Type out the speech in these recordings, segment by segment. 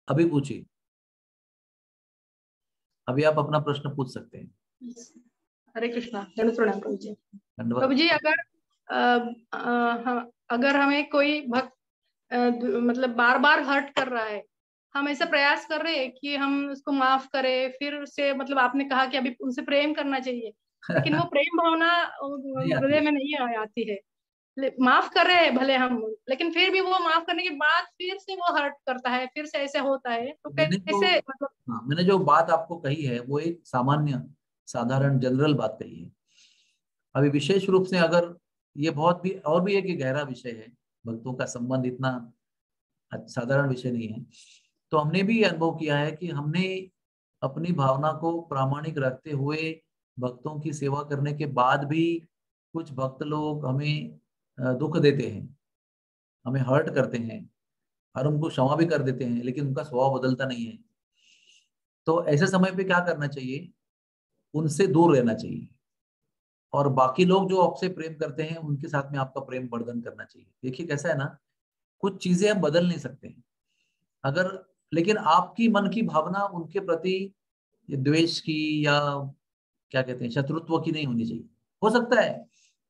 अभी पूछिए, अभी आप अपना प्रश्न पूछ सकते हैं। हरे कृष्णा, दंड प्रणाम प्रभु जी। धन्यवाद। प्रभु जी, अगर हमें कोई भक्त मतलब बार बार हर्ट कर रहा है, हम ऐसा प्रयास कर रहे हैं कि हम उसको माफ करें, फिर उससे मतलब आपने कहा कि अभी उनसे प्रेम करना चाहिए, लेकिन वो प्रेम भावना नहीं आती हृदय है। में नहीं आती है। माफ कर रहे हैं भले हम, लेकिन फिर भी वो माफ करने के बाद फिर से वो हर्ट करता है, फिर से ऐसे होता है, तो मैंने जो कैसे मतलब। हाँ, मैंने जो बात आपको कही है वो एक सामान्य साधारण जनरल बात कही है। अभी विशेष रूप से अगर ये बहुत भी और भी एक गहरा विषय है, भक्तों का संबंध इतना साधारण विषय नहीं है। तो हमने भी ये अनुभव किया है कि हमने अपनी भावना को प्रामाणिक रखते हुए भक्तों की सेवा करने के बाद भी कुछ भक्त लोग हमें दुख देते हैं, हमें हर्ट करते हैं, और उनको क्षमा भी कर देते हैं, लेकिन उनका स्वभाव बदलता नहीं है। तो ऐसे समय पे क्या करना चाहिए? उनसे दूर रहना चाहिए, और बाकी लोग जो आपसे प्रेम करते हैं उनके साथ में आपका प्रेम वर्धन करना चाहिए। देखिए कैसा है ना, कुछ चीजें हम बदल नहीं सकते हैं अगर, लेकिन आपकी मन की भावना उनके प्रति द्वेष की या क्या कहते हैं शत्रुत्व की नहीं होनी चाहिए। हो सकता है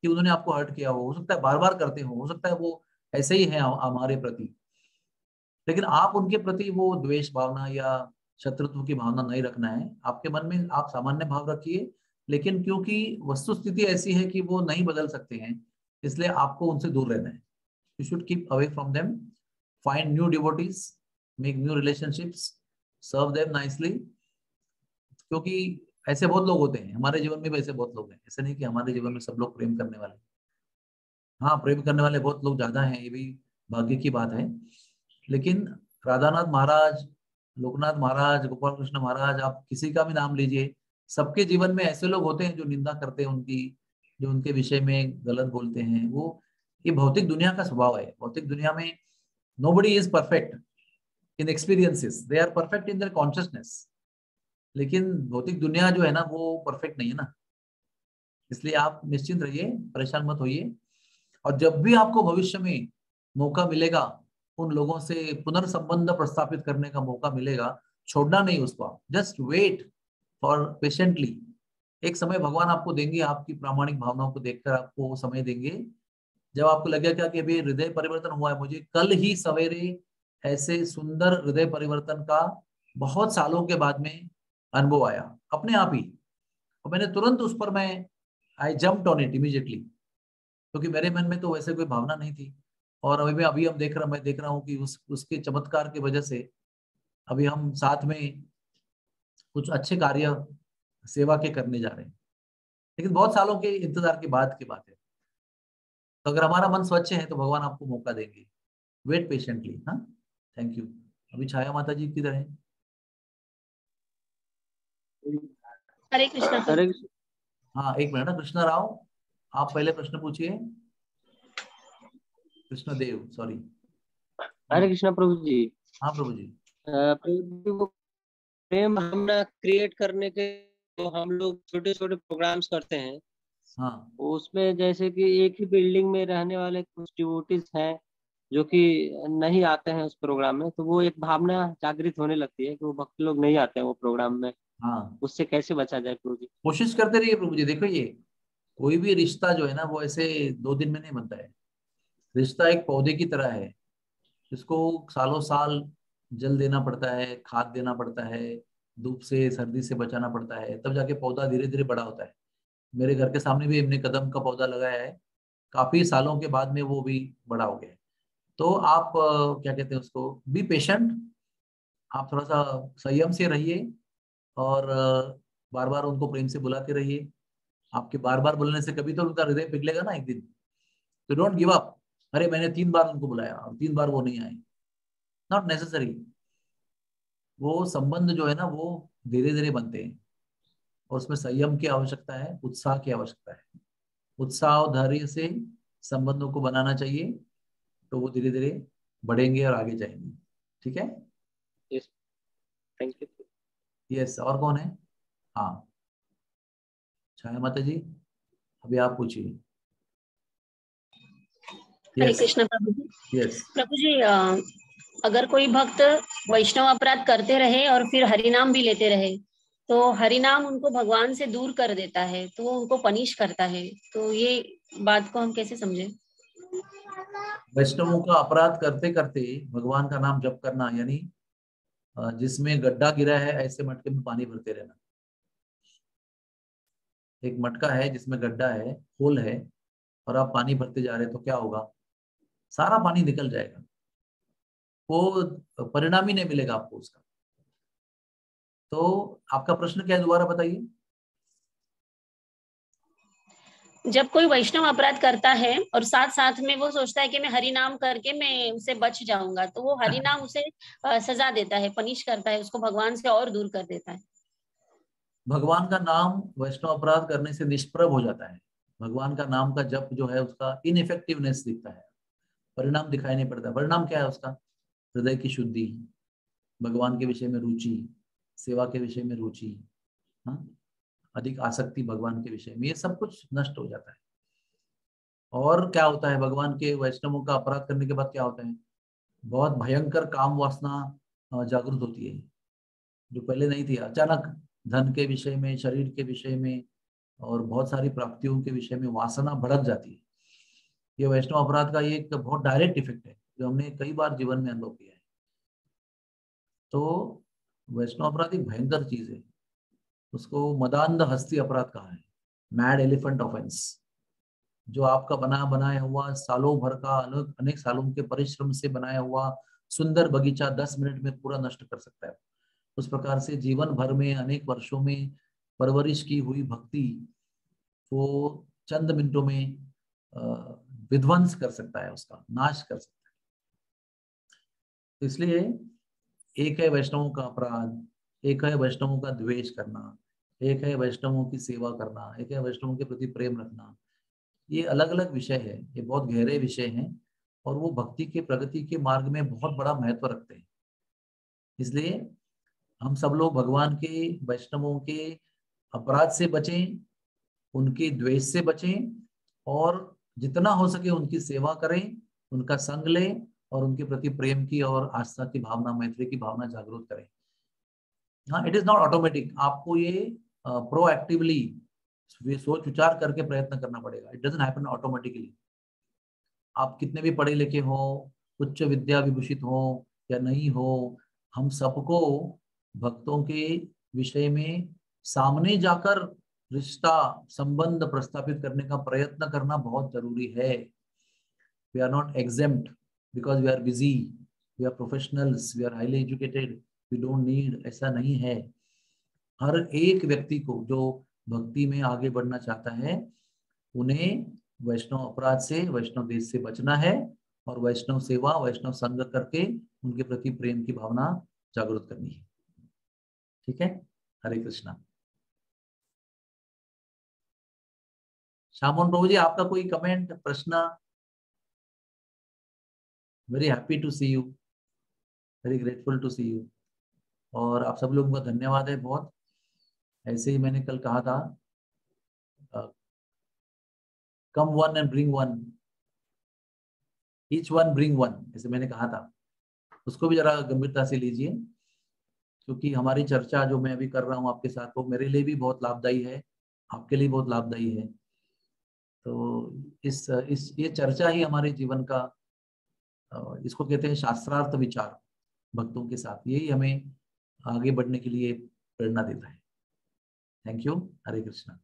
कि उन्होंने आपको हर्ट किया हो सकता है बार बार करते हो सकता है वो ऐसे ही है हमारे प्रति, लेकिन आप उनके प्रति वो द्वेष भावना या शत्रुत्व की भावना नहीं रखना है। आपके मन में आप सामान्य भाव रखिए, लेकिन क्योंकि वस्तु स्थिति ऐसी है कि वो नहीं बदल सकते हैं, इसलिए आपको उनसे दूर रहना है। You should keep away from them, find new devotees, make new relationships, serve them nicely. क्योंकि ऐसे बहुत लोग होते हैं हमारे जीवन में भी, ऐसे बहुत लोग हैं, ऐसे नहीं कि हमारे जीवन में सब लोग प्रेम करने वाले। हाँ, प्रेम करने वाले बहुत लोग ज्यादा हैं, ये भी भाग्य की बात है। लेकिन राधानाथ महाराज, लोकनाथ महाराज, गोपाल कृष्ण महाराज, आप किसी का भी नाम लीजिए, सबके जीवन में ऐसे लोग होते हैं जो निंदा करते हैं उनकी, जो उनके विषय में गलत बोलते हैं। वो ये भौतिक दुनिया का स्वभाव है। भौतिक दुनिया में nobody is perfect in experiences, they are perfect in their consciousness, लेकिन भौतिक दुनिया जो है ना वो परफेक्ट नहीं है ना। इसलिए आप निश्चिंत रहिए, परेशान मत होइए, और जब भी आपको भविष्य में मौका मिलेगा, उन लोगों से पुनर्संबंध प्रस्थापित करने का मौका मिलेगा, छोड़ना नहीं उसको। Just wait for patiently. एक समय भगवान आपको देंगे, आपकी प्रामाणिक भावनाओं को देखकर आपको वो समय देंगे जब आपको लगेगा कि अभी हृदय परिवर्तन हुआ है। मुझे कल ही सवेरे ऐसे सुंदर हृदय परिवर्तन का बहुत सालों के बाद में अनुभव आया अपने आप ही, और मैंने तुरंत उस पर मैं आई जम्प्ड ऑन इट इमीडिएटली, क्योंकि मेरे मन में तो वैसे कोई भावना नहीं थी। और अभी हम मैं देख रहा हूँ कि उसके चमत्कार की वजह से अभी हम साथ में कुछ अच्छे कार्य सेवा के करने जा रहे हैं, लेकिन बहुत सालों के इंतजार के बाद की बात है। तो अगर हमारा मन स्वच्छ है तो भगवान आपको मौका देंगे। Wait patiently. हाँ, थैंक यू। अभी छाया माता जी किधर है? हरे कृष्णा। हरे हाँ, एक मिनट ना, कृष्णा राव, आप पहले प्रश्न पूछिए। कृष्ण देव, सॉरी। हरे कृष्णा प्रभु जी। हाँ प्रभु जी। प्रभु जी, वो प्रेम भावना क्रिएट करने के तो हम लोग छोटे छोटे प्रोग्राम्स करते हैं, हाँ उसमें जैसे कि एक ही बिल्डिंग में रहने वाले कुछ डिवोटीज हैं जो कि नहीं आते हैं उस प्रोग्राम में, तो वो एक भावना जागृत होने लगती है कि वो भक्त लोग नहीं आते हैं वो प्रोग्राम में। हाँ, उससे कैसे बचा जाए प्रभु जी? कोशिश करते रहिए प्रभु जी। देखो, ये कोई भी रिश्ता जो है ना वो ऐसे 2 दिन में नहीं बनता है। रिश्ता एक पौधे की तरह है, इसको सालों साल जल देना पड़ता है, खाद देना पड़ता है, धूप से सर्दी से बचाना पड़ता है, तब जाके पौधा धीरे धीरे बड़ा होता है। मेरे घर के सामने भी हमने कदम का पौधा लगाया है, काफी सालों के बाद में वो भी बड़ा हो गया है। तो आप क्या कहते हैं उसको, बी पेशेंट। आप थोड़ा सा संयम से रहिए, और बार बार उनको प्रेम से बुलाते रहिए। आपके बार बार बोलने से कभी तो उनका हृदय पिघलेगा ना एक दिन। तो डोंट गिव अप। अरे मैंने 3 बार उनको बुलाया और 3 बार वो नहीं आए, नॉट नेसेसरी। वो संबंध जो है ना वो धीरे धीरे बनते हैं, और उसमें संयम की आवश्यकता है, उत्साह की आवश्यकता है। उत्साह और धैर्य से संबंधों को बनाना चाहिए, तो वो धीरे धीरे बढ़ेंगे और आगे जाएंगे। ठीक है? Yes, thank you. यस, और कौन है? हाँ, छाया माता जी, अभी आप पूछिए। हरे यस कृष्णा प्रभु जी। यस। प्रभु जी, अगर कोई भक्त वैष्णव अपराध करते रहे और फिर हरिनाम भी लेते रहे, तो हरिनाम उनको भगवान से दूर कर देता है, तो वो उनको पनिश करता है। तो ये बात को हम कैसे समझें? वैष्णवों का अपराध करते करते भगवान का नाम जप करना, यानी जिसमें गड्ढा गिरा है ऐसे मटके में पानी भरते रहना। एक मटका है जिसमें गड्ढा है, होल है, और आप पानी भरते जा रहे हैं, तो क्या होगा? सारा पानी निकल जाएगा, वो परिणाम ही नहीं मिलेगा आपको उसका। तो आपका प्रश्न क्या है, दोबारा बताइए। जब कोई वैष्णव अपराध करता है और साथ साथ में वो सोचता है कि मैं हरि नाम करके मैं उसे बच जाऊंगा, तो वो हरि नाम उसे सजा देता है, पनिश करता है, उसको भगवान से और दूर कर देता है। भगवान का नाम वैष्णव अपराध करने से निष्प्रभ हो जाता है। भगवान का नाम का जप जो है उसका इनइफेक्टिवनेस दिखता है, परिणाम दिखाई नहीं पड़ता। परिणाम क्या है उसका? हृदय की शुद्धि, भगवान के विषय में रुचि, सेवा के विषय में रुचि, हाँ, अधिक आसक्ति भगवान के विषय में, ये सब कुछ नष्ट हो जाता है। और क्या होता है, भगवान के वैष्णवों का अपराध करने के बाद क्या होता है? बहुत भयंकर काम वासना जागृत होती है, जो पहले नहीं थी। अचानक धन के विषय में, शरीर के विषय में और बहुत सारी प्राप्तियों के विषय में वासना भड़क जाती है। ये वैष्णव अपराध का ये एक बहुत डायरेक्ट इफेक्ट है, जो हमने कई बार जीवन में अनुभव किया है। तो वैष्णव अपराध एक भयंकर चीज है, उसको मदांध हस्ती अपराध कहा है, मैड एलिफेंट ऑफेंस। जो आपका बनाया हुआ सालों भर का, अनेक सालों के परिश्रम से बनाया हुआ सुंदर बगीचा 10 मिनट में पूरा नष्ट कर सकता है। उस प्रकार से जीवन भर में, अनेक वर्षों में परवरिश की हुई भक्ति वो चंद मिनटों में विध्वंस कर सकता है, उसका नाश कर सकता है। इसलिए एक है वैष्णवों का अपराध, एक है वैष्णवों का द्वेष करना, एक है वैष्णवों की सेवा करना, एक है वैष्णवों के प्रति प्रेम रखना। ये अलग अलग विषय है, ये बहुत गहरे विषय हैं, और वो भक्ति के प्रगति के मार्ग में बहुत बड़ा महत्व रखते हैं। इसलिए हम सब लोग भगवान के, वैष्णवों के अपराध से बचें, उनके द्वेष से बचें, और जितना हो सके उनकी सेवा करें, उनका संग लें, और उनके प्रति प्रेम की और आस्था की भावना, मैत्री की भावना जागृत करें। हाँ, इट इज नॉट ऑटोमेटिक, आपको ये प्रोएक्टिवली सोच विचार करके प्रयत्न करना पड़ेगा। It doesn't happen automatically. आप कितने भी पढ़े लिखे हो, उच्च विद्या विभूषित हो या नहीं हो, हम सबको भक्तों के विषय में सामने जाकर रिश्ता, संबंध प्रस्थापित करने का प्रयत्न करना बहुत जरूरी है। We are not exempt because we are busy, we are professionals, we are highly educated, we don't need, ऐसा नहीं है। हर एक व्यक्ति को जो भक्ति में आगे बढ़ना चाहता है, उन्हें वैष्णव अपराध से, वैष्णव देश से बचना है, और वैष्णव सेवा, वैष्णव संग करके उनके प्रति प्रेम की भावना जागृत करनी है। ठीक है, हरे कृष्णा। श्यामोहन प्रभु जी, आपका कोई कमेंट, प्रश्न? Very happy to see you, very grateful to see you. और आप सब लोगों का धन्यवाद है बहुत। ऐसे ही मैंने कल कहा था, come one and bring one, each one bring one, ऐसे मैंने कहा था। उसको भी जरा गंभीरता से लीजिए, क्योंकि हमारी चर्चा जो मैं अभी कर रहा हूँ आपके साथ, वो मेरे लिए भी बहुत लाभदायी है, आपके लिए बहुत लाभदायी है। तो इस ये चर्चा ही हमारे जीवन का, इसको कहते हैं शास्त्रार्थ विचार, भक्तों के साथ यही हमें आगे बढ़ने के लिए प्रेरणा देता है। Thank you, Hare Krishna.